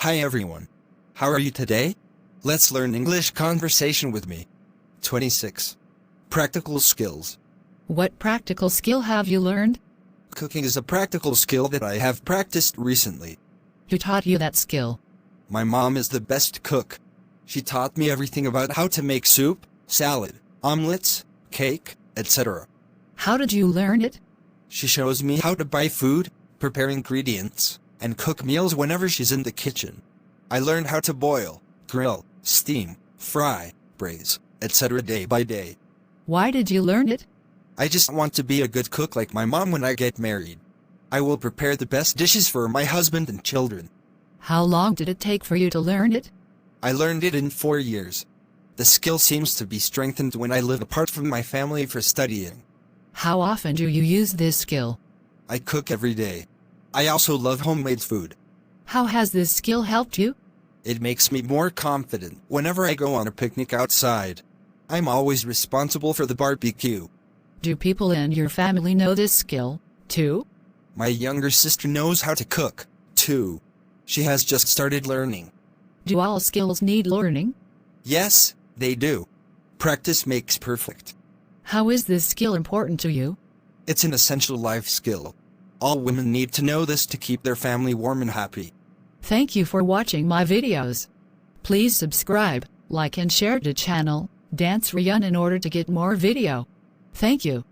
Hi everyone. How are you today? Let's learn English conversation with me. 26. Practical skills. What practical skill have you learned? Cooking is a practical skill that I have practiced recently. Who taught you that skill? My mom is the best cook. She taught me everything about how to make soup, salad, omelets, cake, etc. How did you learn it? She shows me how to buy food, prepare ingredients, and cook meals whenever she's in the kitchen. I learned how to boil, grill, steam, fry, braise, etc. day by day. Why did you learn it? I just want to be a good cook like my mom when I get married. I will prepare the best dishes for my husband and children. How long did it take for you to learn it? I learned it in 4 years. The skill seems to be strengthened when I live apart from my family for studying. How often do you use this skill? I cook every day. I also love homemade food. How has this skill helped you? It makes me more confident whenever I go on a picnic outside. I'm always responsible for the barbecue. Do people in your family know this skill, too? My younger sister knows how to cook, too. She has just started learning. Do all skills need learning? Yes, they do. Practice makes perfect. How is this skill important to you? It's an essential life skill. All women need to know this to keep their family warm and happy. Thank you for watching my videos. Please subscribe, like and share the channel, Sreyoun in order to get more video. Thank you.